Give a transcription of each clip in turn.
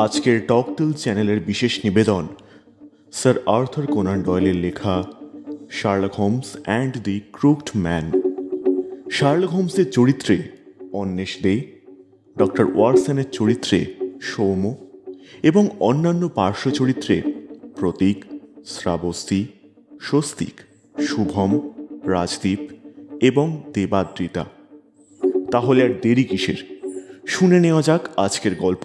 আজকের টকটেল চ্যানেলের বিশেষ নিবেদন স্যার আর্থার কোনান ডয়েলের লেখা Sherlock Holmes and the crooked man. Sherlock হোমসের চরিত্রে অন্বেষ দে, ডক্টর ওয়াটসনের চরিত্রে সৌম্য এবং অন্যান্য পার্শ্ব চরিত্রে প্রতীক, শ্রাবস্তী, স্বস্তিক, শুভম, রাজদীপ এবং দেবাদ্রিতা। তাহলে আর দেরি কিসের, শুনে নেওয়া যাক আজকের গল্প।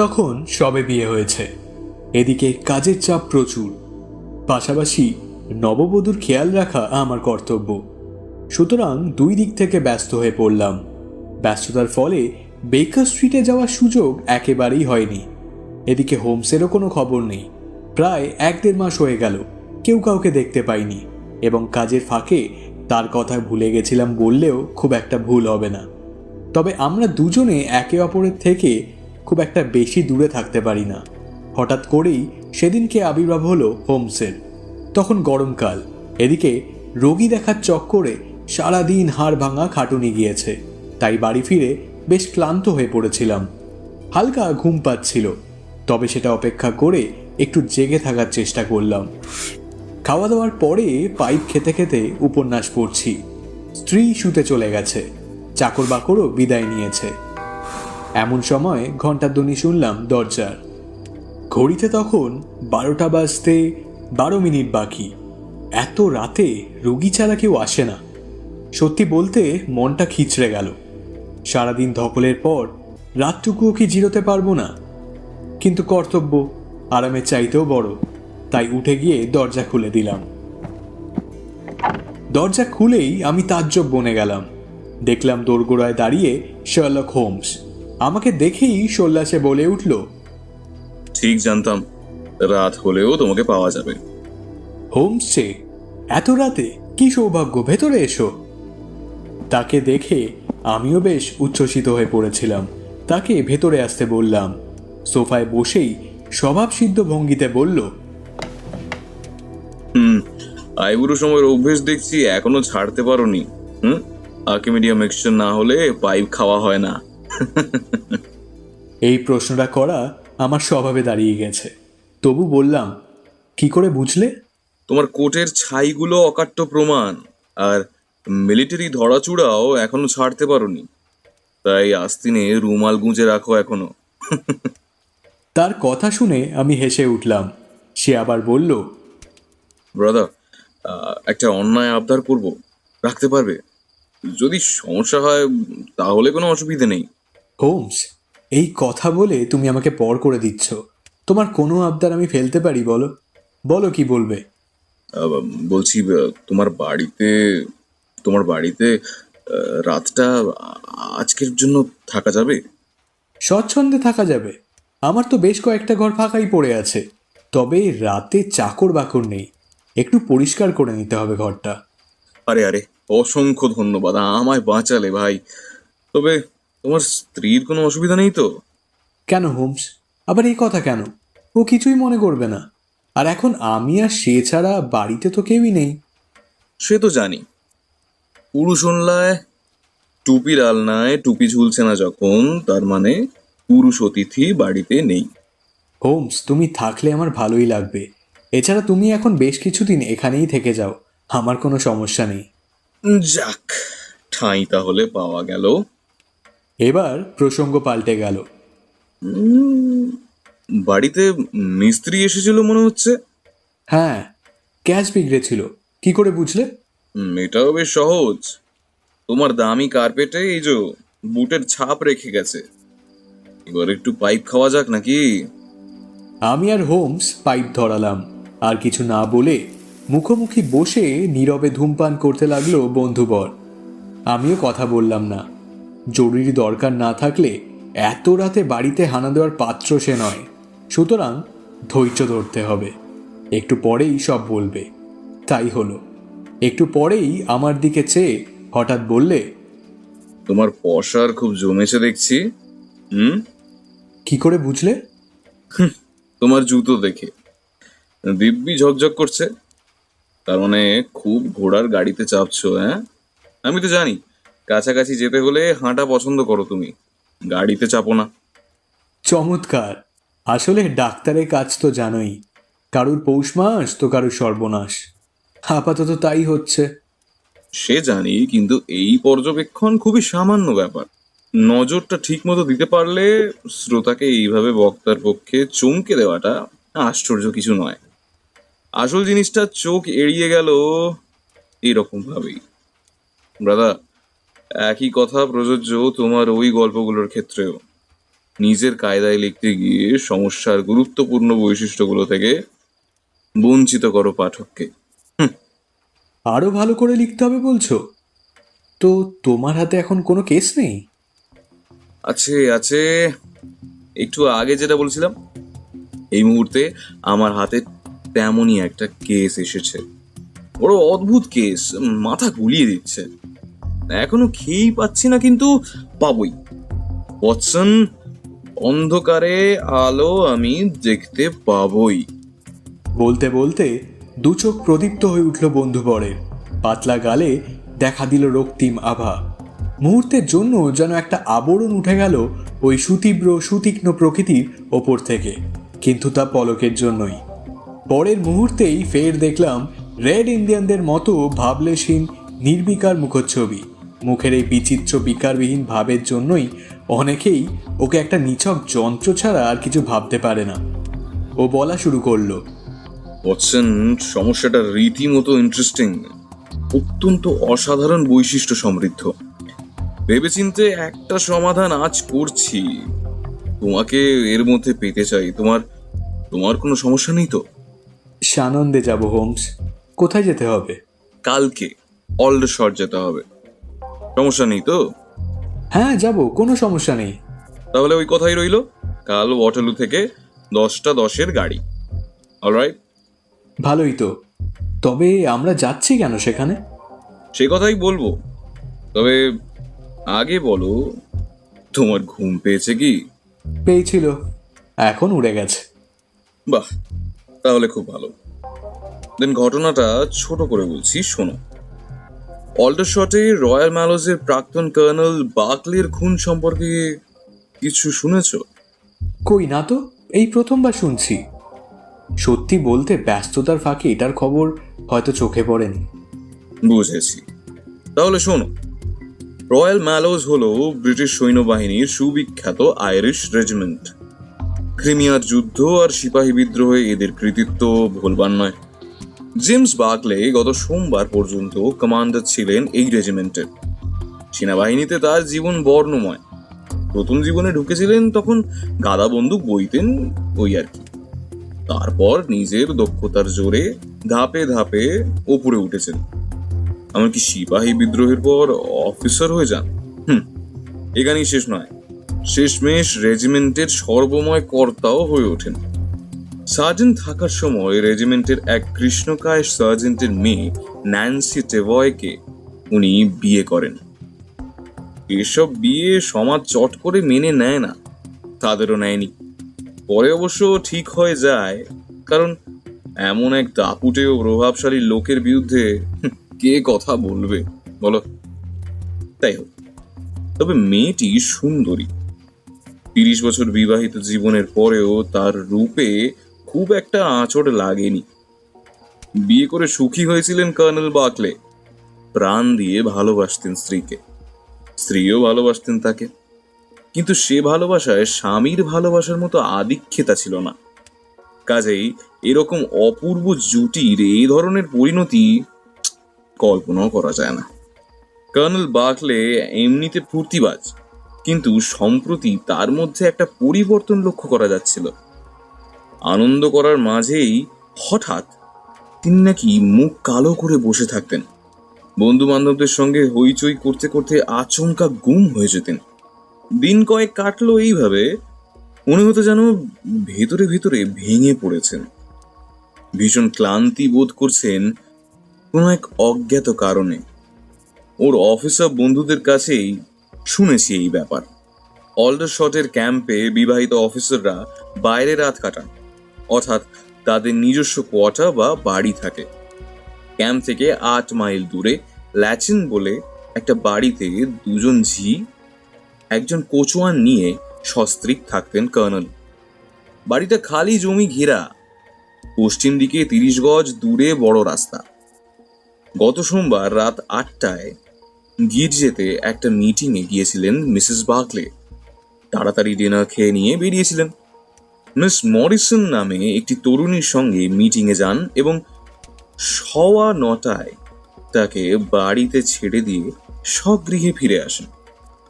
তখন সবে বিয়ে হয়েছে, এদিকে কাজের চাপ প্রচুর, পাশাপাশি নববধূর খেয়াল রাখা আমার কর্তব্য। সুতরাং দুই দিক থেকে ব্যস্ত হয়ে পড়লাম। ব্যস্ততার ফলে বেকার স্ট্রিটে যাওয়ার সুযোগ একেবারেই হয়নি। এদিকে হোমসেরও কোনো খবর নেই। প্রায় 1-1.5 মাস হয়ে গেল, কেউ কাউকে দেখতে পাইনি এবং কাজের ফাঁকে তার কথা ভুলে গেছিলাম বললেও খুব একটা ভুল হবে না। তবে আমরা দুজনে একে অপরের থেকে খুব একটা বেশি দূরে থাকতে পারি না। হঠাৎ করেই সেদিনকে আবির্ভাব হলো হোমসের। তখন গরমকাল, এদিকে রোগী দেখার চক্করে সারাদিন হাড় ভাঙা খাটুনি গিয়েছে, তাই বাড়ি ফিরে বেশ ক্লান্ত হয়ে পড়েছিলাম। হালকা ঘুম পাচ্ছিল, তবে সেটা অপেক্ষা করে একটু জেগে থাকার চেষ্টা করলাম। খাওয়া দাওয়ার পরে পাইপ খেতে খেতে উপন্যাস পড়ছি। স্ত্রী শুতে চলে গেছে, চাকর বাকরও বিদায় নিয়েছে। এমন সময় ঘন্টার ধ্বনি শুনলাম দরজার। ঘড়িতে তখন 12টা বাজতে 12 মিনিট বাকি। এত রাতে রোগী ছাড়া কেউ আসে না। সত্যি বলতে মনটা খিচড়ে গেল। সারাদিন ধকলের পর রাতটুকুও কি জিরোতে পারবো না? কিন্তু কর্তব্য আরামের চাইতেও বড়, তাই উঠে গিয়ে দরজা খুলে দিলাম। দরজা খুলেই আমি তাজ্জব বনে গেলাম। দেখলাম দোরগোড়ায় দাঁড়িয়ে শার্লক হোমস। আমাকে দেখেই সোল্লাসে বলে উঠল, ঠিক জানতাম রাত হলেও তোমাকে পাওয়া যাবে। হোমস যে এত রাতে, কি সৌভাগ্য, ভেতরে এসো। তাকে দেখে আমিও বেশ উচ্ছ্বসিত হয়ে পড়েছিলাম। তাকে ভেতরে আসতে বললাম। সোফায় বসেই স্বভাবসিদ্ধ ভঙ্গিতে বলল, আইবুড়ো সময়ের অভ্যেস দেখছি এখনো ছাড়তে পারোনি। আর্কিমিডিয়া মিক্সচার না হলে পাইপ খাওয়া হয় না। এই প্রশ্নটা করা আমার স্বভাবে দাঁড়িয়ে গেছে। তবু বললাম, কি করে বুঝলে? তোমার কোটের ছাইগুলো অকাট্য প্রমাণ, আর মিলিটারি ধরাচূড়াও এখনো ছাড়তে পারোনি, তাই আস্তিনে রুমাল গুঁজে রাখো এখনো। তার কথা শুনে আমি হেসে উঠলাম। সে আবার বলল, ব্রাদার, একটা অন্যায় আবদার করব, রাখতে পারবে? যদি সমস্যা হয় তাহলে কোনো অসুবিধে নেই। হোমস, এই কথা বলে তুমি আমাকে পর করে দিচ্ছ। তোমার কোনো আবদার আমি ফেলতে পারি? বলো বলো, কি বলবে? বলছি, তোমার বাড়িতে রাতটা আজকের জন্য থাকা যাবে? স্বচ্ছন্দে থাকা যাবে। আমার তো বেশ কয়েকটা ঘর ফাঁকাই পড়ে আছে। তবে রাতে চাকর বাকর নেই, একটু পরিষ্কার করে নিতে হবে ঘরটা। আরে আরে, অসংখ্য ধন্যবাদ, আমায় বাঁচালে ভাই। তবে তোমার স্ত্রীর কোনো অসুবিধা নেই তো? কেন হোমস, আবার এই কথা কেন? ও কিছুই মনে করবে না। আর এখন আমি আর সে ছাড়া বাড়িতে তো কেউই নেই। সে তো জানি। পুরুষ অন্যায় টুপির আলনায় টুপি ঝুলছে না যখন, তার মানে পুরুষ অতিথি বাড়িতে নেই। হোমস, তুমি থাকলে আমার ভালোই লাগবে। এছাড়া তুমি এখন বেশ কিছুদিন এখানেই থেকে যাও, আমার কোনো সমস্যা নেই। যাক, ঠাঁই তাহলে পাওয়া গেল। এবার প্রসঙ্গ পাল্টে গেল। বাড়িতে মিস্ত্রি এসেছিল মনে হচ্ছে। হ্যাঁ, ক্যাশ বিগড়েছিল। কি করে বুঝলে? এটাও বেশ সহজ। তোমার দামি কার্পেটে এই যে বুটের ছাপ রেখে গেছে। এবার একটু পাইপ খাওয়া যাক নাকি? আমি আর হোমস পাইপ ধরালাম। আর কিছু না বলে মুখোমুখি বসে নীরবে ধূমপান করতে লাগলো বন্ধুবর। আমিও কথা বললাম না। জরুরি দরকার না থাকলে এত রাতে বাড়িতে হানা দেওয়ার পাত্র সে নয়। সুতরাং ধৈর্য ধরতে হবে, একটু পরেই সব বলবে। তাই হলো। একটু পরেই আমার দিকে চেয়ে হঠাৎ বললে, তোমার পসার খুব জমেছে দেখছি। কি করে বুঝলে? তোমার জুতো দেখে দিব্যি ঝকঝক করছে। তার মানে খুব ঘোড়ার গাড়িতে চাপছো, হ্যাঁ? আমি তো জানি কাছাকাছি যেতে হলে হাঁটা পছন্দ করো তুমি, গাড়িতে চাপো না। চমৎকার। আসলে ডাক্তারের কাজ তো জানোই, কারুর পৌষ মাস তো কারুর সর্বনাশ। আপাতত তাই হচ্ছে। সে জানি, কিন্তু এই পর্যবেক্ষণ খুবই সামান্য ব্যাপার। নজরটা ঠিক মতো দিতে পারলে শ্রোতাকে এইভাবে বক্তার পক্ষে চমকে দেওয়াটা আশ্চর্য কিছু নয়। আসল জিনিসটা চোখ এড়িয়ে গেল এরকম ভাবেই। ব্রাদা, একই কথা প্রযোজ্য তোমার ওই গল্পগুলোর ক্ষেত্রেও। নিজের কায়দায় লিখতে গিয়ে সমস্যার গুরুত্বপূর্ণ বৈশিষ্ট্যগুলো থেকে বঞ্চিত করো পাঠককে। আরো ভালো করে লিখতে হবে বলছো? তো তোমার হাতে এখন কোনো কেস নেই? আছে আছে, একটু আগে যেটা বলছিলাম, এই মুহূর্তে আমার হাতে তেমনই একটা কেস এসেছে। বড় অদ্ভুত কেস, মাথা গুলিয়ে দিচ্ছে। এখনো খেয়েই পাচ্ছি না, কিন্তু পাবই। ওয়াটসন, অন্ধকারে আলো আমি দেখতে পাবই। বলতে বলতে দু চোখ প্রদীপ্ত হয়ে উঠল বন্ধুবরের। পাতলা গালে দেখা দিল রক্তিম আভা। মুহূর্তের জন্য যেন একটা আবরণ উঠে গেল ওই সুতীব্র সুতীক্ষ্ণ প্রকৃতির ওপর থেকে, কিন্তু তা পলকের জন্যই। পরের মুহূর্তেই ফের দেখলাম রেড ইন্ডিয়ানদের মতো ভাবলেশহীন নির্বিকার মুখচ্ছবি। মুখের এই বিচিত্র বিকারবিহীন ভাবের জন্যই অনেকেই ওকে একটা নিছক যন্ত্র ছাড়া আর কিছু ভাবতে পারে না। ও বলা শুরু করলো, ওয়াটসন, সমস্যাটা রীতিমতো ইন্টারেস্টিং, অত্যন্ত অসাধারণ বৈশিষ্ট্য সমৃদ্ধ। ভেবেচিন্তে একটা সমাধান আজ করছি, তোমাকে এর মধ্যে পেতে চাই। তোমার তোমার কোনো সমস্যা নেই তো? সানন্দে যাব হোমস। কোথায় যেতে হবে? কালকে অলডারশট যেতে হবে, সমস্যা নেই তো? হ্যাঁ যাব, কোনো সমস্যা নেই। তাহলে ওই কথাই রইলো, কাল ওয়াটারলু থেকে 10টা 10-এর গাড়ি। অলরাইট? ভালোই তো। তবে আমরা যাচ্ছি কেন সেখানে? সে কথাই বলবো, তবে আগে বলো, তোমার ঘুম পেয়েছে কি? পেয়েছিল, এখন উড়ে গেছে। বাহ, তাহলে খুব ভালো। দেন ঘটনাটা ছোট করে বলছি, শোনো। অলডারশটে রয়্যাল ম্যালোজের প্রাক্তন কর্নেল বাকলের খুন সম্পর্কে কিছু শুনেছো? কই না তো, এই প্রথমবার শুনছি। সত্যি বলতে ব্যস্ততার ফাঁকে এটার খবর হয়তো চোখে পড়েনি। বুঝেছি, তাহলে শোনো। রয়্যাল ম্যালোজ হলো ব্রিটিশ সৈন্যবাহিনীর সুবিখ্যাত আইরিশ রেজিমেন্ট। ক্রিমিয়ার যুদ্ধ আর সিপাহী বিদ্রোহে এদের কৃতিত্ব ভুলবার নয়। জেমস বাকলে গত সোমবার পর্যন্ত কমান্ডার ছিলেন এই রেজিমেন্টের। সেনাবাহিনীতে তার জীবন বর্ণময়। প্রথম জীবনে ঢুকেছিলেন তখন গাদা বন্দুক বইতেন, ওই আর কি। তারপর নিজের দক্ষতার জোরে ধাপে ধাপে ওপরে উঠেছেন, এমনকি সিপাহী বিদ্রোহের পর অফিসার হয়ে যান। এখানেই শেষ নয়, শেষমেশ রেজিমেন্টের সর্বময় কর্তাও হয়ে ওঠেন। সার্জেন্ট থাকার সময় রেজিমেন্টের এক কৃষ্ণকায় সার্জেন্টের মেয়ে ন্যান্সি টেভয়কে উনি বিয়ে করেন। এসব বিয়ে সমাজ চট করে মেনে নেয় না, তাদেরও নেয়নি। পরে অবশ্য ঠিক হয়ে যায়, কারণ এমন এক দাপুটে ও প্রভাবশালী লোকের বিরুদ্ধে কে কথা বলবে বলো? তাই হোক, তবে মেয়েটি সুন্দরী। 30 বছর বিবাহিত জীবনের পরেও তার রূপে খুব একটা আঁচড় লাগেনি। বিয়ে করে সুখী হয়েছিলেন কর্নেল বাকলে। প্রাণ দিয়ে ভালোবাসতেন স্ত্রীকে, স্ত্রীও ভালোবাসতেন তাকে। কিন্তু সে ভালোবাসায় স্বামীর ভালোবাসার মতো আধিক্যতা ছিল না। কাজেই এরকম অপূর্ব জুটির এই ধরনের পরিণতি কল্পনাও করা যায় না। কর্নেল বাকলে এমনিতে ফুর্তিবাজ, কিন্তু সম্প্রতি তার মধ্যে একটা পরিবর্তন লক্ষ্য করা যাচ্ছিল। আনন্দ করার মাঝেই হঠাৎ তিনি নাকি মুখ কালো করে বসে থাকতেন। বন্ধু বান্ধবদের সঙ্গে হইচই করতে করতে আচমকা গুম হয়ে যেতেন। দিন কয়েক কাটলো এইভাবে, মনে হতো যেন ভেতরে ভেতরে ভেঙে পড়েছেন। ভীষণ ক্লান্তি বোধ করছেন কোনো এক অজ্ঞাত কারণে। ওর অফিসার বন্ধুদের কাছেই শুনেছি এই ব্যাপার। অলডারশটের ক্যাম্পে বিবাহিত অফিসাররা বাইরে রাত কাটান, অর্থাৎ তাদের নিজস্ব কোয়ার্টার বা বাড়ি থাকে। ক্যাম্প থেকে 8 মাইল দূরে ল্যাচিন বলে একটা বাড়িতে দুজন ঝি, একজন কোচওয়ান নিয়ে সস্ত্রীক থাকতেন কর্নেল। বাড়িটা খালি জমি ঘেরা, পশ্চিম দিকে 30 গজ দূরে বড় রাস্তা। গত সোমবার রাত 8টায় গির্জেতে একটা মিটিংয়ে গিয়েছিলেন মিসেস বার্কলে। তাড়াতাড়ি ডিনার খেয়ে নিয়ে বেরিয়েছিলেন। মিস মরিসন নামে একটি তরুণীর সঙ্গে মিটিংয়ে যান এবং 9:15 তাকে বাড়িতে ছেড়ে দিয়ে স্বগৃহে ফিরে আসেন।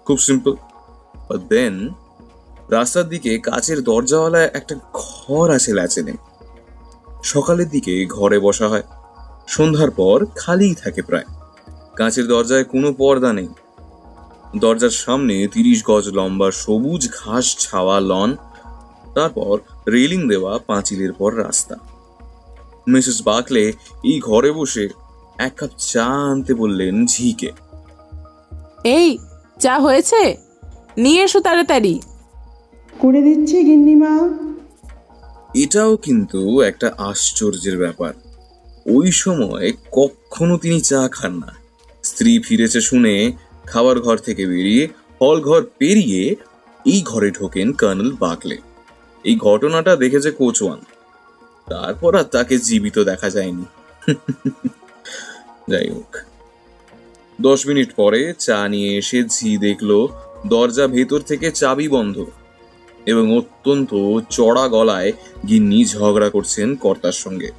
খুব সিম্পল। দেন রাস্তার দিকে কাচের দরজাওয়ালা একটা ঘর আছে ল্যাচেনে। সকালের দিকে ঘরে বসা হয়, সন্ধ্যার পর খালিই থাকে প্রায়। কাঁচের দরজায় কোনো পর্দা নেই। দরজার সামনে 30 গজ লম্বা সবুজ ঘাস ছাওয়া লন, তারপর রেলিং দেওয়া পাঁচিলের পর রাস্তা। মিসেস বার্কলে এই ঘরে বসে 1 কাপ চা আনতে বললেন ঝিকে। এই চা হয়েছে, নিয়ে এসো তাড়াতাড়ি। করে দিচ্ছি গিন্নিমা। এটাও কিন্তু একটা আশ্চর্যের ব্যাপার, ওই সময় কখনো তিনি চা খান না। স্ত্রী ফিরেছে শুনে খাবার ঘর থেকে বেরিয়ে হল ঘর পেরিয়ে এই ঘরে ঢোকেন কর্নেল বার্কলে। এই ঘটনাটা দেখেছে কোচওয়ান, তারপর আর তাকে জীবিত দেখা যায়নি। যাই হোক, 10 মিনিট পরে চা নিয়ে এসে ঝি দেখলো দরজা ভেতর থেকে চাবি বন্ধ এবং অত্যন্ত চড়া গলায় গিন্নি ঝগড়া করছেন কর্তার সঙ্গে।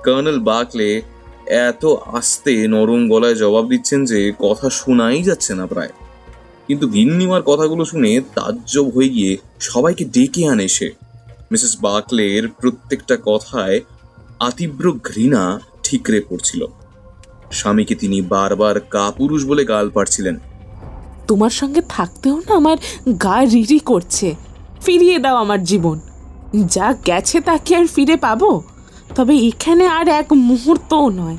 কর্নেল বার্কলে এত আস্তে নরম গলায় জবাব দিচ্ছেন যে কথা শোনাই যাচ্ছে না প্রায়। কিন্তু গিন্নিমার কথাগুলো শুনে তাজ্জব হয়ে গিয়ে সবাইকে ডেকে আনে সে। মিসেস বার্কলের প্রত্যেকটা কথায় আতীব্র ঘৃণা ঠিকরে পড়ছিল। স্বামীকে তিনি বারবার কাপুরুষ বলে গাল পাড়ছিলেন। তোমার সঙ্গে থাকতেও না আমার গা রিরি করছে। ফিরিয়ে দাও আমার জীবন, যা গেছে তা কি আর ফিরে পাবো? তবে এখানে আর এক মুহূর্তও নয়।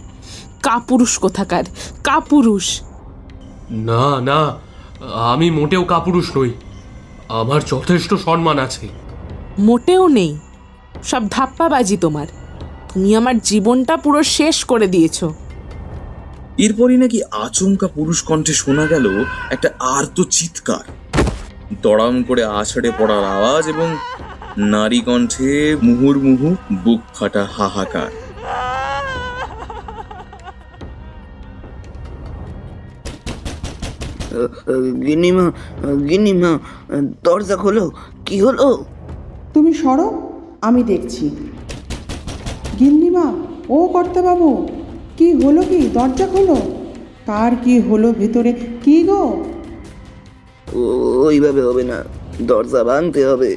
কাপুরুষ কোথাকার, কাপুরুষ। না না, আমি মোটেও কাপুরুষ নই, আমার যথেষ্ট সম্মান আছে। মোটেও নেই, সব ধাপ্পাবাজি তোমার। তুমি আমার জীবনটা পুরো শেষ করে দিয়েছো। এরপরই নাকি আচমকা পুরুষ কণ্ঠে শোনা গেল একটা আর্ত চিৎকার, দড়াম করে আছাড়ে পড়ার আওয়াজ এবং নারী কণ্ঠে মুহুর্মুহু বুক ফাটা হাহাকার। গিন্নিমা, গিন্নিমা, দরজা খোলো, কি হলো? তুমি সরো, আমি দেখছি। গিন্নিমা, ও কর্তাবাবু, কি হলো? কি দরজা খোলো। কার কি হলো ভেতরে? কি গো? ওইভাবে হবে না, দরজা ভাঙতে হবে।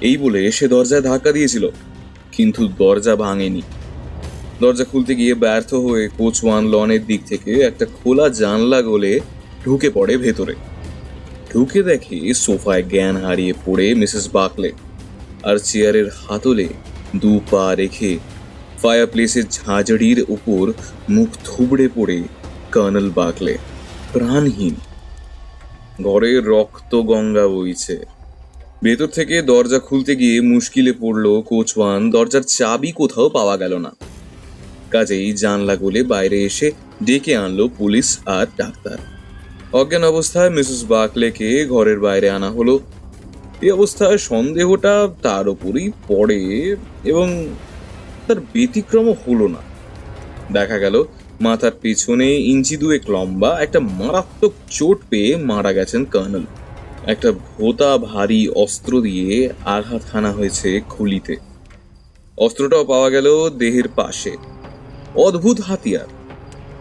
এই বলে সে দরজায় ধাক্কা দিয়েছিল, কিন্তু দরজা ভাঙেনি। দরজা খুলতে গিয়ে ব্যর্থ হয়ে কোচওয়ান লনের দিক থেকে একটা খোলা জানলা গলে ঢুকে পড়ে ভেতরে। ঢুকে দেখে সোফায় জ্ঞান হারিয়ে পড়ে মিসেস বার্কলে, আর চেয়ারের হাতলে 2 পা রেখে ফায়ার প্লেসের ঝাঁঝরির উপর মুখ থুবড়ে পড়ে কর্নেল বার্কলে, প্রাণহীন। ঘরে রক্ত গঙ্গা বইছে। ভেতর থেকে দরজা খুলতে গিয়ে মুশকিলে পড়ল কোচওয়ান। দরজার চাবি কোথাও পাওয়া গেল না। কাজেই জানলা গলে বাইরে এসে ডেকে আনলো পুলিশ আর ডাক্তার। অজ্ঞান অবস্থায় মিসেস বার্কলেকে ঘরের বাইরে আনা হলো। এই অবস্থায় সন্দেহটা তার উপরই পড়ে এবং তার ব্যতিক্রম হলো না। দেখা গেল মাথার পেছনে 2 ইঞ্চি লম্বা একটা মারাত্মক চোট পেয়ে মারা গেছেন কর্নেল। একটা ভোঁতা ভারী অস্ত্র দিয়ে আঘাত হানা হয়েছে খুলিতে। অস্ত্রটাও পাওয়া গেল দেহের পাশে। অদ্ভুত হাতিয়ার,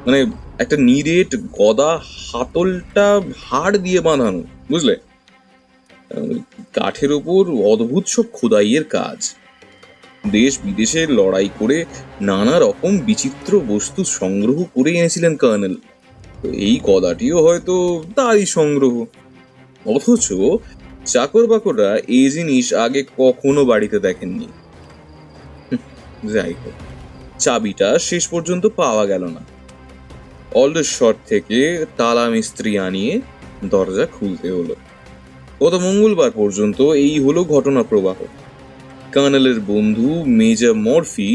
মানে একটা নিরেট গদা, হাতলটা হাড় দিয়ে বাঁধানো, বুঝলে? কাঠের উপর অদ্ভুত সব খোদাইয়ের কাজ। দেশ বিদেশে লড়াই করে নানা রকম বিচিত্র বস্তু সংগ্রহ করে এনেছিলেন কর্নেল। তো এই গদাটিও হয়তো তারই সংগ্রহ। অথচ চাকর বাকররা এই জিনিস আগে কখনো বাড়িতে দেখেননি। যাই হোক, চাবিটা শেষ পর্যন্ত পাওয়া গেল না। অলডারশট থেকে তালা মিস্ত্রি আনিয়ে দরজা খুলতে হলো। গত মঙ্গলবার পর্যন্ত এই হলো ঘটনা প্রবাহ। কর্নেলের বন্ধু মেজর মরফি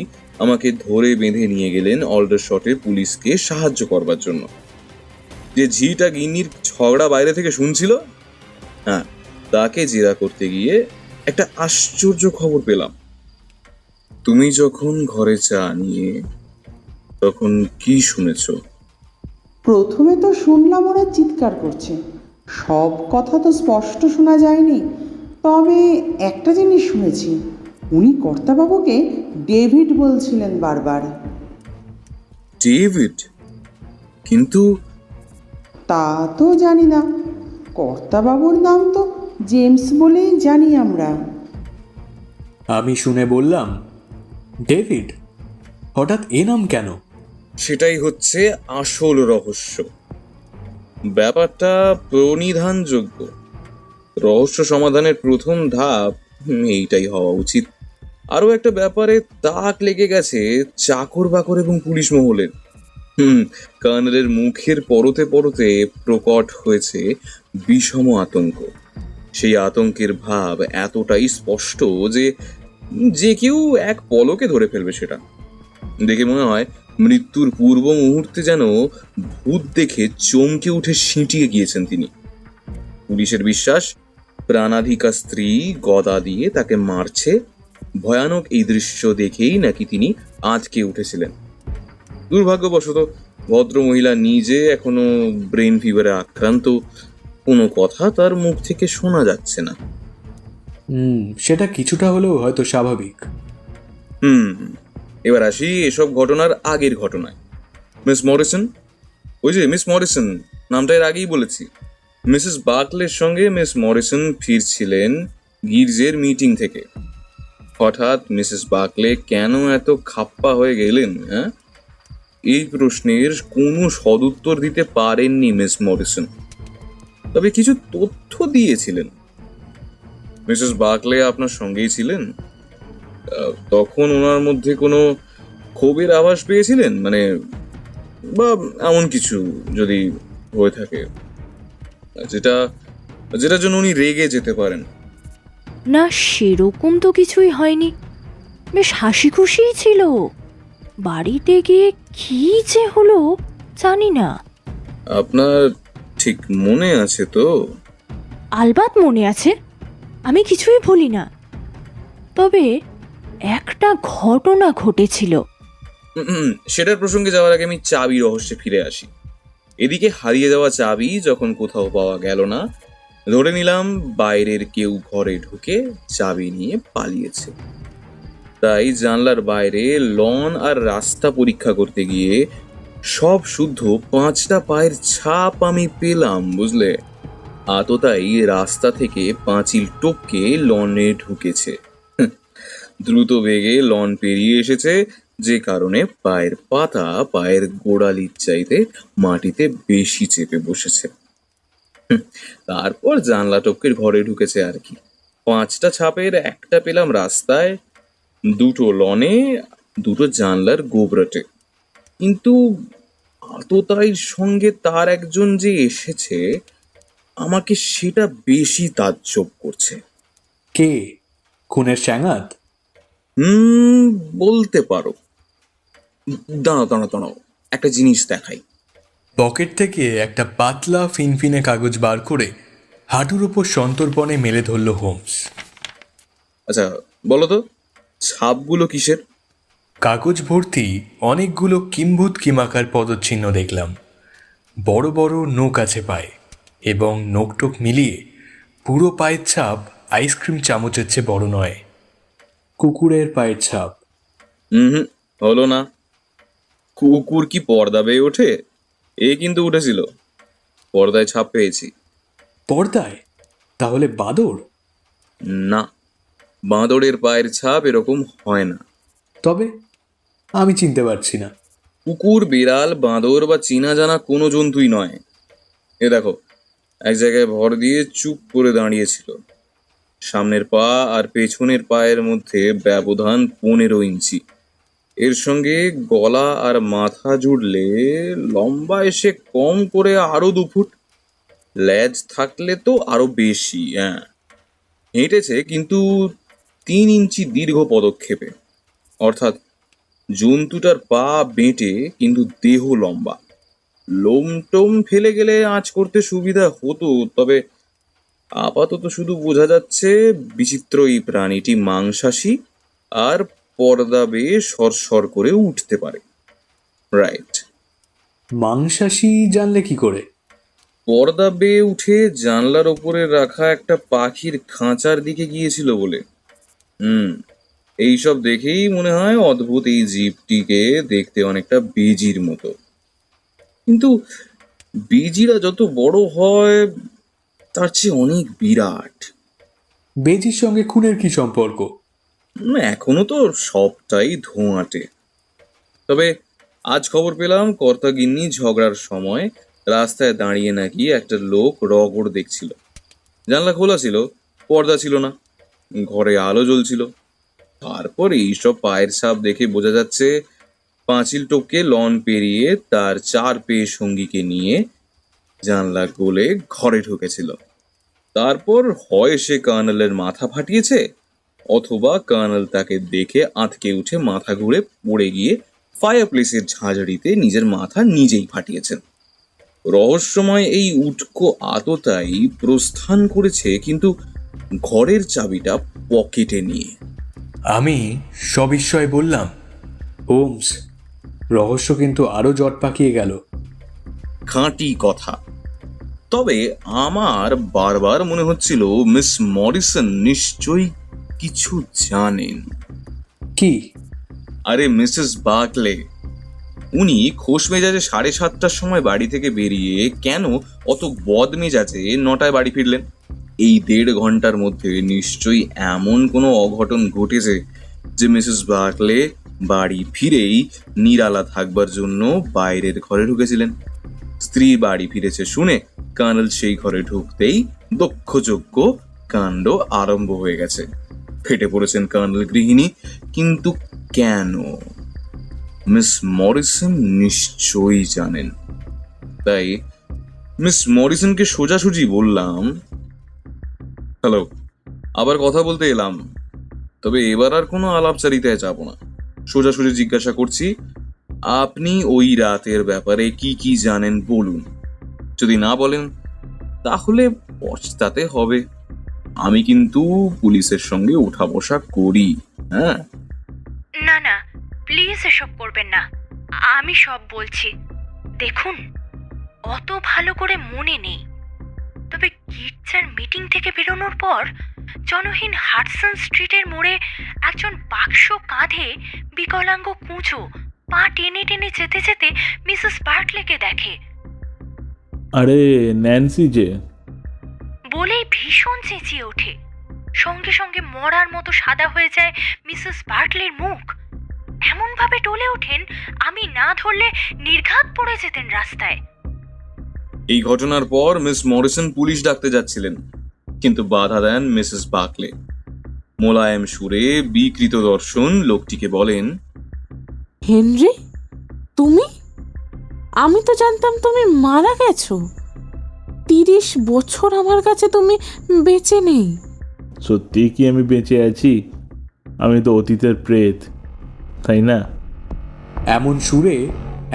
আমাকে ধরে বেঁধে নিয়ে গেলেন অলডারশটের পুলিশকে সাহায্য করবার জন্য। যে ঝিটা গিন্নির ঝগড়া বাইরে থেকে শুনছিল, হ্যাঁ, তাকে জেরা করতে গিয়ে একটা আশ্চর্য খবর পেলাম। তুমি যখন ঘরে চা নিয়ে, তখন কি শুনেছ? প্রথমে তো শুনলাম ওরা চিৎকার করছে, সব কথা তো স্পষ্ট শোনা যায়নি, তবে একটা জিনিস শুনেছি, উনি কর্তাবাবুকে ডেভিড বলছিলেন বারবার। ডেভিড? কিন্তু তা তো জানি না, কর্তাবাবুর নাম তো জেমস বলেই জানি আমরা। আমি শুনে বললাম, ডেভিড? হঠাৎ এ নাম কেন? সেটাই হচ্ছে আসল রহস্য। ব্যাপারটা প্রণিধানযোগ্য। রহস্য সমাধানের প্রথম ধাপ এইটাই হওয়া উচিত। আরও একটা ব্যাপারে তাক লেগে গেছে চাকর বাকর এবং পুলিশ মহলের। কর্নেলের মুখের পরতে পরতে প্রকট হয়েছে বিষম আতঙ্ক। সেই আতঙ্কের ভাব এতটাই স্পষ্ট যে যে কেউ এক পলকে ধরে ফেলবে সেটা। দেখে মনে হয় মৃত্যুর পূর্ব মুহূর্তে যেন ভূত দেখে চমকে উঠে সিঁটিয়ে গিয়েছেন তিনি। পুলিশের বিশ্বাস, প্রাণাধিকা স্ত্রী গদা দিয়ে তাকে মারছে। ভয়ানক এই দৃশ্য দেখেই নাকি তিনি আঁতকে উঠেছিলেন। দুর্ভাগ্যবশত ভদ্র মহিলা নিজে এখনো ব্রেন ফিভারে আক্রান্ত। কোনো কথা তার মুখ থেকে শোনা যাচ্ছে না। সেটা কিছুটা হলেও হয়তো স্বাভাবিক। এবার আসি এসব ঘটনার আগের ঘটনায়। মিস মরিসন, ওই যে মিস মরিসন, নামটা এর আগেই বলেছি। মিসেস বার্কলের সঙ্গে মিস মরিসন ফিরছিলেন গির্জের মিটিং থেকে। হঠাৎ মিসেস বার্কলে কেন এত খাপ্পা হয়ে গেলেন, হ্যাঁ? এই প্রশ্নের কোনো সদুত্তর দিতে পারেননি মিস মরিসন, তবে কিছু তথ্য দিয়েছিলেন। মিসেস বার্কলে আপনার সঙ্গেই ছিলেন, তখন ওনার মধ্যে কোনো ক্ষোভের আভাস পেয়েছিলেন, মানে, বা এমন কিছু যদি হয়ে থাকে যেটা যেটার জন্য উনি রেগে যেতে পারেন? না, সেরকম তো কিছুই হয়নি, বেশ হাসি খুশিই ছিল। বাড়িতে গিয়ে কি যে হলো জানি না। আপনার ঠিক মনে আছে তো? আলবাত মনে আছে, আমি কিছুই ভুলি না। তবে একটা ঘটনা ঘটেছিল। সেটার প্রসঙ্গে যাওয়ার আগে আমি চাবি রহস্যে ফিরে আসি। এদিকে হারিয়ে যাওয়া চাবি যখন কোথাও পাওয়া গেল না, ধরে নিলাম বাইরের কেউ ঘরে ঢুকে চাবি নিয়ে পালিয়েছে। তাই জানলার বাইরে লন আর রাস্তা পরীক্ষা করতে গিয়ে সব শুদ্ধ 5টা পায়ের ছাপ আমি পেলাম, বুঝলে? আততাই রাস্তা থেকে পাঁচিল টপকে লনে ঢুকেছে। দ্রুত বেগে লন পেরিয়ে এসেছে, যে কারণে পায়ের পাতা পায়ের গোড়ালির চাইতে মাটিতে বেশি চেপে বসেছে। তারপর জানলা টপকে ঘরে ঢুকেছে আর কি। 5টা ছাপের একটা পেলাম রাস্তায়, 2টো লনে, 2টো জানলার গোবরাটে। কিন্তু আততায়ীর সঙ্গে তার একজন যে এসেছে, আমাকে সেটা বেশি তাজ্জব করছে। কে? খুনের স্যাঙাত? বলতে পারো। দাঁড়াও, একটা জিনিস দেখাই। পকেট থেকে একটা পাতলা ফিনফিনে কাগজ বার করে হাঁটুর ওপর সন্তর্পণে মেলে ধরল হোমস। আচ্ছা, বলো তো, ছাপগুলো কিসের? কাগজ ভর্তি অনেকগুলো কিম্ভূত কিমাকার পদচিহ্ন দেখলাম। বড় বড় নোক আছে পায়ে, এবং নোকটোক মিলিয়ে পুরো পায়ের ছাপ আইসক্রিম চামচের চেয়ে বড় নয়। কুকুরের পায়ের ছাপ। হলো না। কুকুর কি পর্দা বেয়ে ওঠে? এ কিন্তু উঠেছিল, পর্দায় ছাপ পেয়েছি। পর্দায়? তাহলে বাদর? না, বাঁদরের পায়ের ছাপ এরকম হয় না। তবে আমি চিনতে পারছি না। কুকুর, বিড়াল, বাঁদর বা চীনা জানা কোনো জন্তুই নয়। এ দেখো, এক জায়গায় ভর দিয়ে চুপ করে দাঁড়িয়েছিল। সামনের পা আর পেছনের পায়ের মধ্যে ব্যবধান 15 ইঞ্চি। এর সঙ্গে গলা আর মাথা জুড়লে লম্বা এসে কম করে আরো 2 ফুট। লেজ থাকলে তো আরো বেশি। হ্যাঁ, হেঁটেছে কিন্তু 3 ইঞ্চি দীর্ঘ পদক্ষেপে। অর্থাৎ জন্তুটার পা বেঁটে কিন্তু দেহ লম্বা। লোম টোম ফেলে গেলে আঁচ করতে সুবিধা হতো, তবে আপাতত শুধু বোঝা যাচ্ছে বিচিত্র এই প্রাণীটি মাংসাশী আর পর্দা বেয়ে সরসর করে উঠতে পারে। রাইট। মাংসাশী জানলে কি করে? পর্দা বেয়ে উঠে জানলার ওপরে রাখা একটা পাখির খাঁচার দিকে গিয়েছিল বলে। এইসব দেখেই মনে হয় অদ্ভুত এই জীবটিকে দেখতে অনেকটা বেজির মতো। কিন্তু বেজিরা যত বড় হয় তার চেয়ে অনেক বিরাট। বেজির সঙ্গে খুনের কি সম্পর্ক? এখনো তো সবটাই ধোঁয়াটে। তবে আজ খবর পেলাম কর্তা গিন্নি ঝগড়ার সময় রাস্তায় দাঁড়িয়ে নাকি একটা লোক রগড় দেখছিল। জানলা খোলা ছিল, পর্দা ছিল না, ঘরে আলো জ্বলছিল। তারপর এইসব পায়ের ছাপ দেখে বোঝা যাচ্ছে পাঁচিল টপকে লন পেরিয়ে তার 4 পেয়ে সঙ্গীকে নিয়ে জানলা গলে ঘরে ঢুকেছিল। তারপর হয় সে কর্নেলের মাথা ফাটিয়েছে, অথবা কর্নেল তাকে দেখে আঁতকে উঠে মাথা ঘুরে পড়ে গিয়ে ফায়ার প্লেসের ঝাঁঝরিতে নিজের মাথা নিজেই ফাটিয়েছেন। রহস্যময় এই উটকো আততায়ী প্রস্থান করেছে কিন্তু ঘরের চাবিটা পকেটে নিয়ে। আমি সবিস্ময়ে বললাম, হোমস, রহস্য কিন্তু আরো জট পাকিয়ে গেল। খাঁটি কথা। তবে আমার বারবার মনে হচ্ছিল মিস মরিসন নিশ্চয়ই কিছু জানেন। কি? আরে মিসেস বার্কলে, উনি খোশ মেজাজে 7:30টার সময় বাড়ি থেকে বেরিয়ে কেন অত বদ মেজাজে 9টায় বাড়ি ফিরলেন? এই 1.5 ঘন্টার মধ্যে নিশ্চয়ই এমন কোনো অঘটন ঘটেছে যে মিসেস বার্কলে বাড়ি ফিরেই নিরালা থাকবার জন্য বাইরের ঘরে ঢুকেছিলেন। স্ত্রী বাড়ি ফিরেছে শুনে কর্নেল সেই ঘরে ঢুকতেই দক্ষযজ্ঞ কাণ্ড আরম্ভ হয়ে গেছে। ফেটে পড়েছেন কর্নেল গৃহিণী। কিন্তু কেন? মিস মরিসন নিশ্চয়ই জানেন। তাই মিস মরিসনকে সোজাসুজি বললাম, হ্যালো, আবার কথা বলতে এলাম। তবে এবার আর কোনো আলাপচারিতায় যাব না। সোজাসুজি জিজ্ঞাসা করছি, আপনি ওই রাতের ব্যাপারে কি কি জানেন বলুন। যদি না বলেন তাহলে পস্তাতে হবে। আমি কিন্তু পুলিশের সঙ্গে উঠা বসা করি। হ্যাঁ, না না, প্লিজ এসব করবেন না। আমি সব বলছি। দেখুন, অত ভালো করে মনে নেই, তবে গির্জার মিটিং থেকে বেরোনোর পর জনহীন হাডসন স্ট্রিটের মোড়ে একজন বাক্স কাঁধে বিকলাঙ্গ কুঁচো পা টেনে টেনে যেতে যেতে মিসেস বার্কলেকে দেখে। আরে ন্যান্সি যে বলেই ভীষণ চেঁচিয়ে ওঠে। সঙ্গে সঙ্গে মরার মতো সাদা হয়ে যায় মিসেস বার্কলের মুখ। এমনভাবে টলে ওঠেন, আমি না ধরলে নির্ঘাত পড়ে যেতেন রাস্তায়। এই ঘটনার পর মিস মরিসন পুলিশ ডাকতে যাচ্ছিলেন, কিন্তু বাধা দেন মিসেস বার্কলে। মোলায়েম সুরে বিকৃত দর্শন লোকটিকে বলেন, হেনরি, তুমি? আমি তো জানতাম তুমি মারা গেছো। 30 বছর আমার কাছে তুমি বেঁচে নেই। সত্যি কি আমি বেঁচে আছি? আমি তো অতীতের প্রেত, তাই না? এমন সুরে,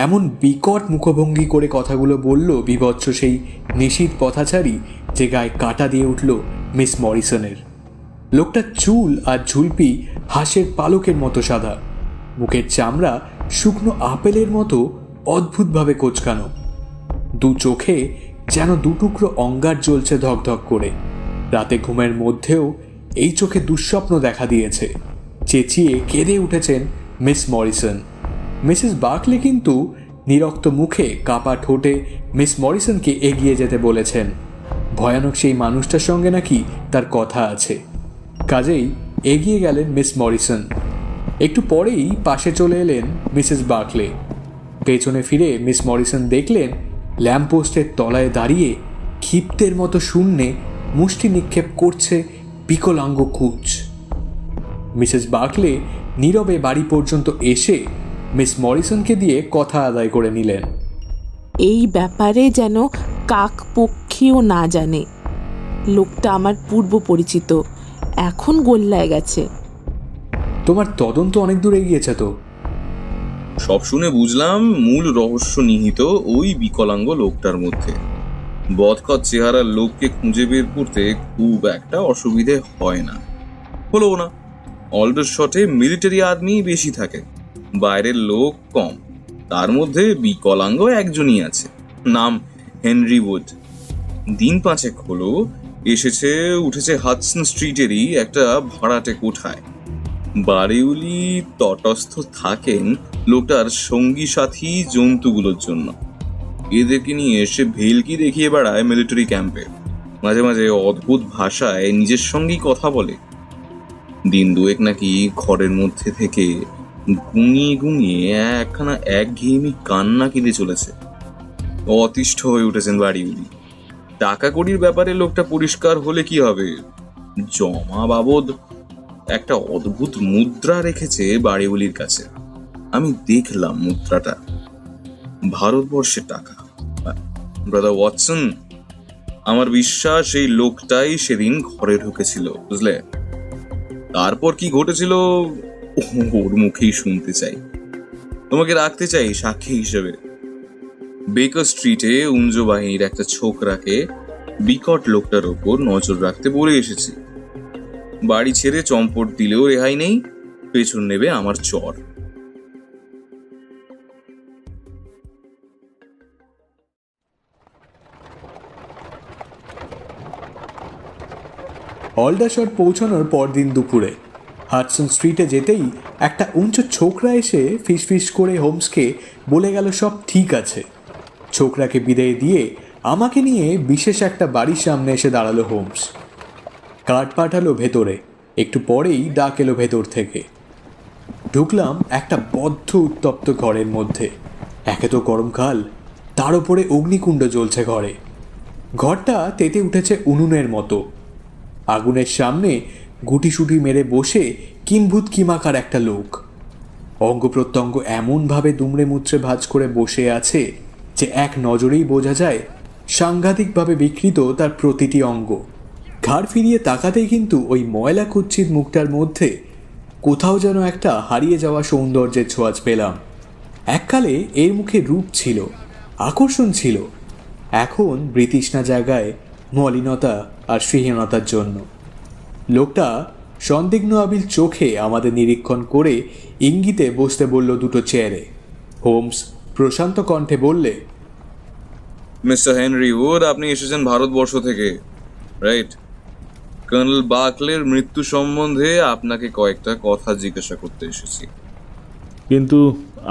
এমন বিকট মুখভঙ্গি করে কথাগুলো বলল বিভৎস সেই নিশীথ পথাচারী যে গায়ে কাঁটা দিয়ে উঠল মিস মরিসনের। লোকটার চুল আর ঝুলপি হাঁসের পালকের মতো সাদা, মুখের চামড়া শুকনো আপেলের মতো অদ্ভুতভাবে কোঁচকানো, 2 চোখে যেন 2 টুকরো অঙ্গার জ্বলছে ধকধক করে। রাতে ঘুমের মধ্যেও এই চোখে দুঃস্বপ্ন দেখা দিয়েছে। চেঁচিয়ে কেঁদে উঠেছেন মিস মরিসন। মিসেস বার্কলে কিন্তু নিরক্ত মুখে কাপা ঠোঁটে মিস মরিসনকে এগিয়ে যেতে বলেছেন। ভয়ানক সেই মানুষটার সঙ্গে নাকি তার কথা আছে। কাজেই এগিয়ে গেলেন মিস মরিসন। একটু পরেই পাশে চলে এলেন মিসেস বার্কলে। পেছনে ফিরে মিস মরিসন দেখলেন ল্যাম্পপোস্টের তলায় দাঁড়িয়ে ক্ষিপ্তের মতো শূন্যে মুষ্টি নিক্ষেপ করছে বিকলাঙ্গ কুচ। মিসেস বার্কলে নীরবে বাড়ি পর্যন্ত এসে মিস মরিসনকে দিয়ে কথা আদায় করে নিলেন। এই ব্যাপারে যেন কাক পক্ষীও না জানে। লোকটা আমার পূর্ব পরিচিত, এখন গোল্লায় গেছে। তোমার তদন্ত অনেক দূর এগিয়েছে তো? সব শুনে বুঝলাম মূল রহস্য নিহিত ওই বিকলাঙ্গ লোকটার মধ্যে। বদখত চেহারার লোককে খুঁজে বের করতে খুব একটা অসুবিধে হয় না, হলো না। অলডারশটে মিলিটারি আর্মি বেশি থাকে, বাইরের লোক কম। তার মধ্যে বিকলাঙ্গ একজনই আছে, নাম হেনরি উড। দিন 5 হলো এসেছে উঠেছে হাডসন স্ট্রিটেরই একটা ভাড়াটে কোঠায়। বাড়িউলি তটস্থ থাকেন লোকটার সঙ্গী সাথী জন্তুগুলোর জন্য। এদেরকে নিয়ে এসে ভেলকি দেখিয়ে বেড়ায় মিলিটারি ক্যাম্পে, মাঝে মাঝে অদ্ভুত ভাষায় নিজের সঙ্গেই কথা বলে। দিন 2 নাকি ঘরের মধ্যে থেকে গুঙিয়ে গুঙিয়ে একখানা একঘেয়েমি কান্না কেঁদে চলেছে। অতিষ্ঠ হয়ে উঠেছেন বাড়িউলি। টাকা কড়ির ব্যাপারে লোকটা পরিষ্কার হলে কি হবে, জমা বাবদ একটা অদ্ভুত মুদ্রা রেখেছে বাড়িউলির কাছে। আমি দেখলাম মুদ্রাটা, ভারতবর্ষের টাকা। ব্রাদার ওয়াটসন, আমার বিশ্বাস এই লোকটাই সেদিন ঘরে ঢুকেছিল, বুঝলে? তারপর কি ঘটেছিল ওর মুখেই শুনতে চাই। তোমাকে রাখতে চাই সাক্ষী হিসেবে। বেকার স্ট্রিটে উঞ্জ বাহিনীর একটা ছোকরাকে বিকট লোকটার ওপর নজর রাখতে বলে এসেছি। বাড়ি ছেড়ে চম্পট দিলেও রেহাই নেই, পেছন নেবে আমার চর। অলডারশট পৌঁছানোর পরদিন দুপুরে হাডসন স্ট্রিটে যেতেই একটা উঁচু ছোকরা এসে ফিসফিস করে হোমসকে বলে গেল সব ঠিক আছে। ছোকরাকে বিদায় দিয়ে আমাকে নিয়ে বিশেষ একটা বাড়ির সামনে এসে দাঁড়ালো হোমস। কার্ড পাঠালো ভেতরে, একটু পরেই ডাক এলো ভেতর থেকে। ঢুকলাম একটা বদ্ধ উত্তপ্ত ঘরের মধ্যে। একে তো গরমকাল, তার উপরে অগ্নিকুণ্ড জ্বলছে ঘরে। ঘরটা তেতে উঠেছে উনুনের মতো। আগুনের সামনে গুটিসুটি মেরে বসে কিম্ভূত কিমাকার একটা লোক। অঙ্গ প্রত্যঙ্গ এমনভাবে দুমড়ে মুচড়ে ভাঁজ করে বসে আছে যে এক নজরেই বোঝা যায় সাংঘাতিকভাবে বিকৃত তার প্রতিটি অঙ্গ। ঘাড় ফিরিয়ে তাকাতেই কিন্তু ওই ময়লা কুচ্ছিত মুখটার মধ্যে কোথাও যেন একটা হারিয়ে যাওয়া সৌন্দর্যের ছোঁয়াচ পেলাম। এককালে এর মুখে রূপ ছিল, আকর্ষণ ছিল, এখন বৃতৃষ্ণা জায়গায় মলিনতা আর শ্রীহীনতার জন্য। লোকটা সন্দিগ্ধ আবিল চোখে আমাদের নিরীক্ষণ করে ইঙ্গিতে বসতে বলল দুটো চেয়ারে। হোমস প্রশান্ত কণ্ঠে বললে, মিস্টার হেনরি উড, আপনি এসেছেন ভারতবর্ষ থেকে, রাইট? কর্নেল বার্কলের মৃত্যু সম্বন্ধে আপনাকে কয়েকটা কথা জিজ্ঞাসা করতে এসেছি। কিন্তু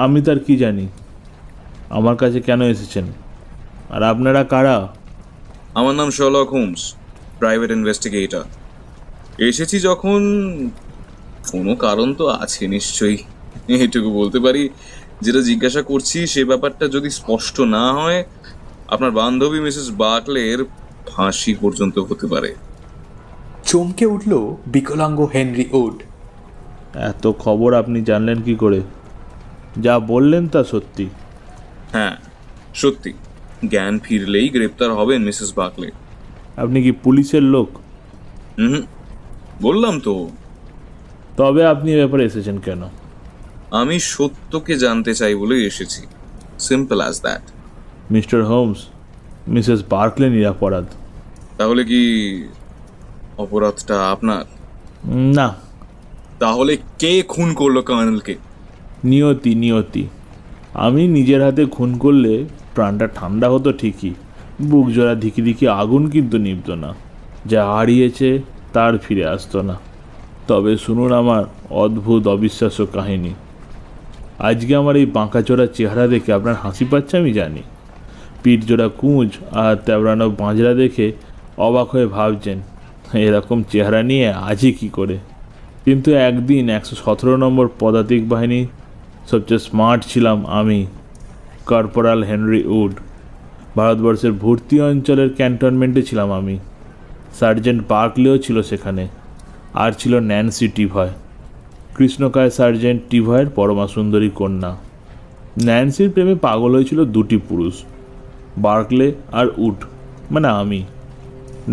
আমি তার কি জানি? আমার কাছে কেন এসেছেন? আর আপনারা কারা? আমার নাম শার্লক হোমস, প্রাইভেট ইনভেস্টিগেটর। এসেছি যখন কোনো কারণ তো আছে নিশ্চয়ই। এইটুকু বলতে পারি, যেটা জিজ্ঞাসা করছি সে ব্যাপারটা যদি স্পষ্ট না হয়, আপনার বান্ধবী মিসেস বার্কলের ফাঁসি পর্যন্ত হতে পারে। চমকে উঠল বিকলাঙ্গ হেনরি উড। এত খবর আপনি জানলেন কি করে? যা বললেন তা সত্যি? হ্যাঁ, সত্যি। জ্ঞান ফিরলেই গ্রেপ্তার হবেন মিসেস বার্কলে। আপনি কি পুলিশের লোক? হুম, বললাম তো। তবে আপনি এ ব্যাপারে এসেছেন কেন? আমি সত্যকে জানতে চাই বলে এসেছি, simple as that. Mister Holmes, missus Barclay নিরাপরাধ। তাহলে কি অপরাধটা আপনার? না। তাহলে কে খুন করলো কর্নেলকে? নিয়তি, নিয়তি। আমি নিজের হাতে খুন করলে প্রাণটা ঠান্ডা হতো ঠিকই, বুক জোড়া ধিকি ধিকি আগুন কিন্তু নিভত না। যা হারিয়েছে তার ফিরে আসতো না। তবে শুনুন আমার অদ্ভুত অবিশ্বাস্য কাহিনী। আজকে আমার এই বাঁকাচোরা চেহারা দেখে আপনার হাসি পাচ্ছে আমি জানি। পিঠ জোড়া কুঁজ আর তেবড়ানো বাঁজরা দেখে অবাক হয়ে ভাবছেন এরকম চেহারা নিয়ে আজই কী করে। কিন্তু একদিন 117 নম্বর পদাতিক বাহিনী সবচেয়ে স্মার্ট ছিলাম আমি, কর্পোরাল হেনরি উড। ভারতবর্ষের ভর্তি অঞ্চলের ক্যান্টনমেন্টে ছিলাম আমি। সার্জেন্ট বার্কলেও ছিল সেখানে, আর ছিল ন্যান্সি টিভয়, কৃষ্ণকায় সার্জেন্ট টিভয়ের পরমা সুন্দরী কন্যা। ন্যান্সির প্রেমে পাগল হয়েছিল দুটি পুরুষ, বার্কলে আর উড, মানে আমি।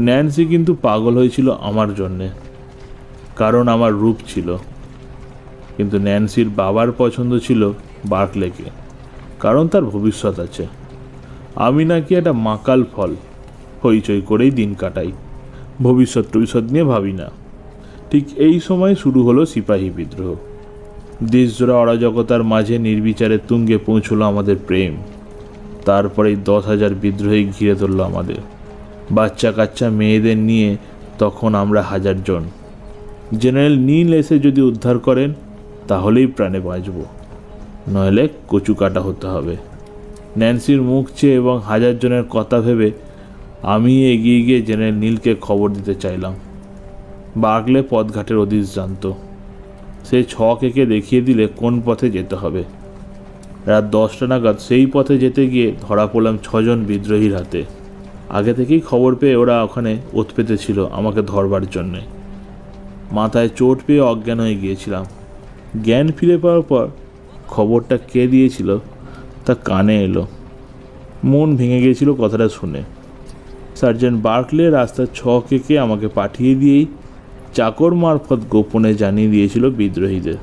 ন্যান্সি কিন্তু পাগল হয়েছিল আমার জন্যে, কারণ আমার রূপ ছিল। কিন্তু ন্যান্সির বাবার পছন্দ ছিল বার্কলেকে, কারণ তার ভবিষ্যৎ আছে। আমি নাকি একটা মাকাল ফল, হইচই করেই দিন কাটাই, ভবিষ্যৎ নিয়ে ভাবি না। ঠিক এই সময় শুরু হলো সিপাহী বিদ্রোহ। দেশজোড়া অরাজকতার মাঝে নির্বিচারে তুঙ্গে পৌঁছলো আমাদের প্রেম। তারপরেই 10,000 বিদ্রোহী ঘিরে ধরল আমাদের, বাচ্চা কাচ্চা মেয়েদের নিয়ে। তখন আমরা 1000 জন। জেনারেল নীল এসে যদি উদ্ধার করেন তাহলেই প্রাণে বাঁচব, নইলে কচু কাটা হতে হবে। ন্যান্সির মুখ চেয়ে এবং 1000 জনের কথা ভেবে আমি এগিয়ে গিয়ে জেনারেল নীলকে খবর দিতে চাইলাম। বার্কলে পথঘাটের অদিশ জানত, সে ছক এঁকে দেখিয়ে দিলে কোন পথে যেতে হবে। রাত 10টা নাগাদ সেই পথে যেতে গিয়ে ধরা পড়লাম 6 জন বিদ্রোহীর হাতে। আগে থেকেই খবর পেয়ে ওরা ওখানে ওত পেতে ছিল আমাকে ধরবার জন্যে। মাথায় চোট পেয়ে অজ্ঞান হয়ে গিয়েছিলাম। জ্ঞান ফিরে পাওয়ার পর খবরটা কে দিয়েছিল তা কানে এলো। মন ভেঙে গিয়েছিল কথাটা শুনে। সার্জেন্ট বার্কলে রাস্তার ছক এঁকে আমাকে পাঠিয়ে দিয়েই চাকর মারফত গোপনে জানিয়ে দিয়েছিল বিদ্রোহীদের।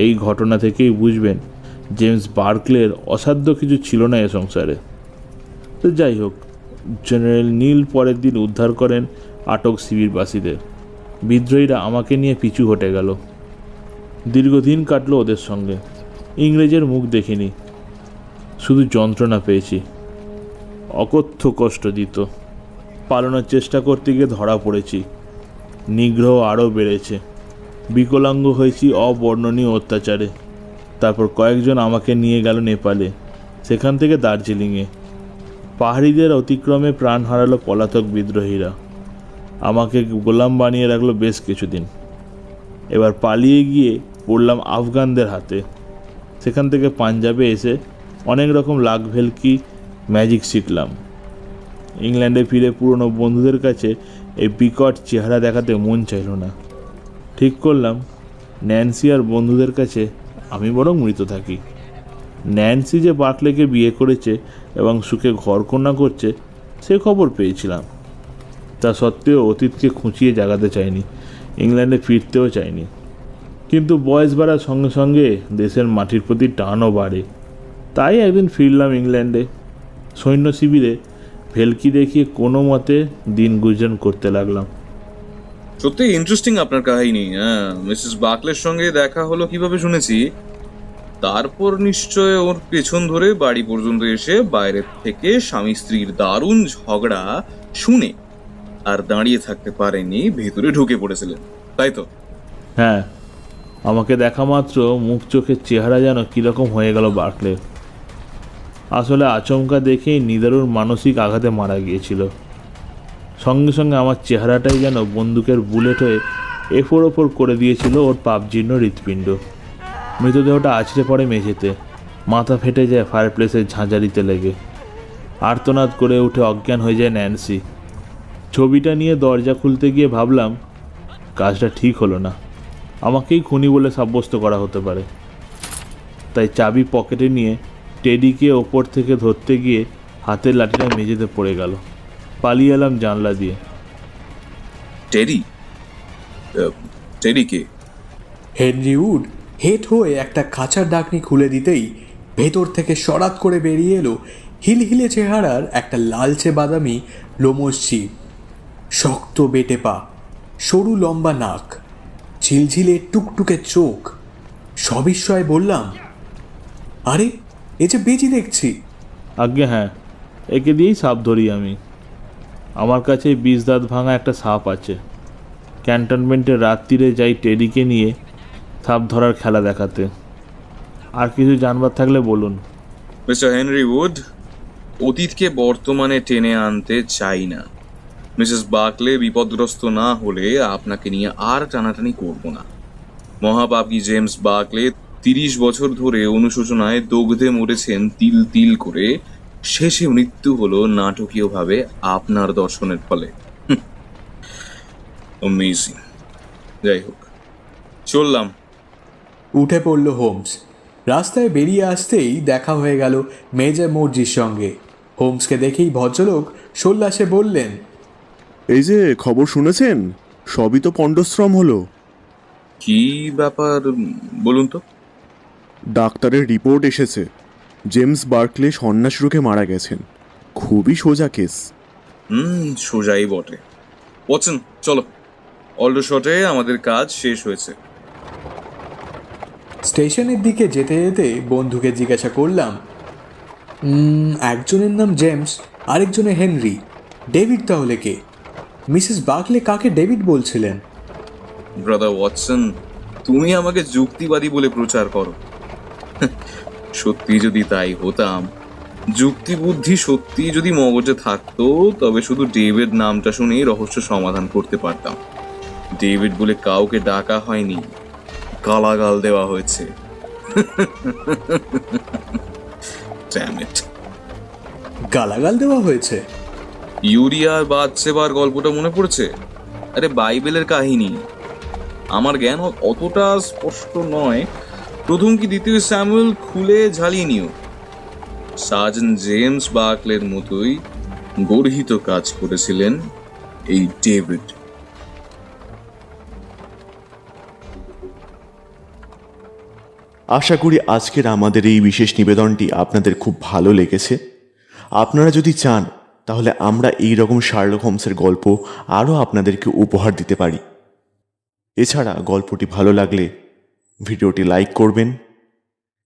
এই ঘটনা থেকেই বুঝবেন জেমস বার্কলের অসাধ্য কিছু ছিল না এ সংসারে। তো যাই হোক, জেনারেল নীল পরের দিন উদ্ধার করেন আটক শিবিরবাসীদের। বিদ্রোহীরা আমাকে নিয়ে পিছু হটে গেল। দীর্ঘদিন কাটলো ওদের সঙ্গে। ইংরেজের মুখ দেখিনি, শুধু যন্ত্রণা পেয়েছি। অকথ্য কষ্ট দিত। পালানোর চেষ্টা করতে গিয়ে ধরা পড়েছি। নিগ্রহ আরও বেড়েছে। বিকলাঙ্গ হয়েছি অবর্ণনীয় অত্যাচারে। তারপর কয়েকজন আমাকে নিয়ে গেল নেপালে, সেখান থেকে দার্জিলিংয়ে। পাহাড়িদের অতিক্রমে প্রাণ হারালো পলাতক বিদ্রোহীরা। আমাকে গোলাম বানিয়ে রাখলো বেশ কিছুদিন। এবার পালিয়ে গিয়ে পড়লাম আফগানদের হাতে। সেখান থেকে পাঞ্জাবে এসে অনেক রকম লাখভেলকি ম্যাজিক শিখলাম। ইংল্যান্ডে ফিরে পুরনো বন্ধুদের কাছে এই বিকট চেহারা দেখাতে মন চাইল না। ঠিক করলাম ন্যান্সি আর বন্ধুদের কাছে আমি বরং মৃত থাকি। ন্যান্সি যে বার্কলেকে বিয়ে করেছে এবং সুখে ঘরকন্যা করছে সে খবর পেয়েছিলাম। তা সত্ত্বেও অতীতকে খুঁচিয়ে জাগাতে চাইনি, ইংল্যান্ডে ফিরতেও চাইনি। কিন্তু বয়স বাড়ার সঙ্গে সঙ্গে দেশের মাটির প্রতি টানও বাড়ে। তাই একদিন ফিরলাম ইংল্যান্ডে। সৈন্য শিবিরে ভেলকি দেখিয়ে কোনো মতে দিন গুজরান করতে লাগলাম। সত্যি ইন্টারেস্টিং আপনার কাহিনী। হ্যাঁ, মিসেস বার্কলের সঙ্গে দেখা হলো কিভাবে শুনেছি। তারপর নিশ্চয় ওর পেছন ধরে বাড়ি পর্যন্ত এসে বাইরে থেকে স্বামী স্ত্রীর দারুণ ঝগড়া শুনে আর দাঁড়িয়ে থাকতে পারেনি, ভেতরে ঢুকে পড়েছিলেন, তাই তো? হ্যাঁ, আমাকে দেখা মাত্র মুখ চোখের চেহারা যেন কীরকম হয়ে গেল বার্কলে। আসলে আচমকা দেখেই নিদারুণ মানসিক আঘাতে মারা গিয়েছিল। সঙ্গে সঙ্গে আমার চেহারাটাই যেন বন্দুকের বুলেট হয়ে এফোর ওপর করে দিয়েছিল ওর পাপজীর্ণ হৃৎপিণ্ড। মৃতদেহটা আছড়ে পড়ে মেঝেতে, মাথা ফেটে যায় ফায়ারপ্লেসের ঝাঁঝারিতে লেগে। আর্তনাদ করে উঠে অজ্ঞান হয়ে যায় ন্যান্সি। ছবিটা নিয়ে দরজা খুলতে গিয়ে ভাবলাম কাজটা ঠিক হলো না, আমাকেই খুনি বলে সাব্যস্ত করা হতে পারে। তাই চাবি পকেটে নিয়ে টেডিকে ওপর থেকে ধরতে গিয়ে হাতের লাঠিটা মেঝেতে পড়ে গেল। পালিয়ে এলাম জানলা দিয়ে। Teddy K? হেনরি উড হেট হয়ে একটা খাঁচার ডাকনি খুলে দিতেই ভেতর থেকে সরাত করে বেরিয়ে এলো হিলহিলে চেহারার একটা লালচে বাদামি লোমশ জীব, শক্ত বেটে পা, সরু লম্বা নাক, ঝিলঝিলে টুকটুকে চোখ। সবিস্ময়ে বললাম, আরে এ যে বেজি দেখছি। আজ্ঞে হ্যাঁ, একে দিয়েই সাপ ধরি আমি। আমার কাছে 20 দাঁত ভাঙা একটা সাপ আছে। ক্যান্টনমেন্টে রাত্রিরে যাই টেডিকে নিয়ে সাপ ধরার খেলা দেখাতে। আর কিছু জানবার থাকলে বলুন। মিস্টার হেনরি উড, অতীতকে বর্তমানে টেনে আনতে চাই না। মিসেস বার্কলে বিপদগ্রস্ত না হলে আপনাকে নিয়ে আর টানাটানি করব না। মহাপাপী জেমস বার্কলে 30 বছর ধরে অনুশোচনায় দগ্ধে মরেছেন তিল তিল করে। শেষে মৃত্যু হলো নাটকীয়ভাবে আপনার দর্শনের ফলে। অ্যামেজিং। যাই হোক, চললাম। উঠে পড়ল হোমস। রাস্তায় বেরিয়ে আসতেই দেখা হয়ে গেল মেজর মর্জির সঙ্গে। হোমসকে দেখেই ভদ্রলোক সোল্লাসে বললেন, এই যে খবর শুনেছেন, সবই তো পণ্ডশ্রম হলো। কি ব্যাপার বলুন তো? ডাক্তারের রিপোর্ট এসেছে, জেমস বার্কলে সন্ন্যাস রোগে মারা গেছেন। খুবই সোজা কেস। সোজাই বটে। ওয়াটসন, চলো, অলডোশটে আমাদের কাজ শেষ হয়েছে। স্টেশনের দিকে যেতে যেতে বন্ধুকে জিজ্ঞাসা করলাম, একজনের নাম জেমস, আরেকজনের হেনরি। ডেভিড তাহলে কে? মিসেস বার্কলে কাকে ডেভিড বলছিলেন? ব্রাদার ওয়াটসন, তুমি আমাকে যুক্তিবাদী বলে প্রচার করো। সত্যি যদি তাই হতাম, যুক্তি বুদ্ধি সত্যি যদি মগজে থাকতো, তবে শুধু ডেভিড নামটা শুনেই রহস্য সমাধান করতে পারতাম। ডেভিড বলে কাউকে ডাকা হয়নি, গালাগাল দেওয়া হয়েছে। Damn it! গালাগাল দেওয়া হয়েছে? ইউরিয়ার বাদসেবার গল্পটা মনে পড়ছে? আরে বাইবেলের কাহিনী। আমার জ্ঞান অতটা স্পষ্ট নয়, প্রথম কি দ্বিতীয় স্যামুয়েল খুলে ঝালিয়ে নিও। সার্জেন্ট জেমস বার্কলের মতোই গর্হিত কাজ করেছিলেন এই ডেভিড। আশা করি আজকের আমাদের এই বিশেষ নিবেদনটি আপনাদের খুব ভালো লেগেছে। আপনারা যদি চান তাহলে আমরা এই রকম শার্লক হোমসের গল্প আরও আপনাদেরকে উপহার দিতে পারি। এছাড়া গল্পটি ভালো লাগলে ভিডিওটি লাইক করবেন,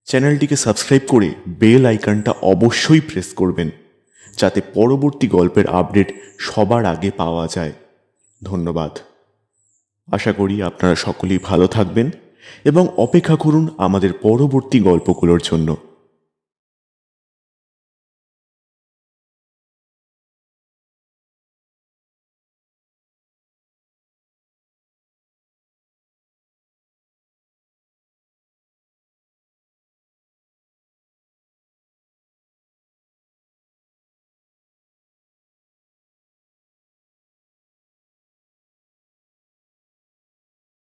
চ্যানেলটিকে সাবস্ক্রাইব করে বেল আইকনটা অবশ্যই প্রেস করবেন, যাতে পরবর্তী গল্পের আপডেট সবার আগে পাওয়া যায়। ধন্যবাদ। আশা করি আপনারা সকলেই ভালো থাকবেন এবং অপেক্ষা করুন আমাদের পরবর্তী গল্পগুলোর জন্য।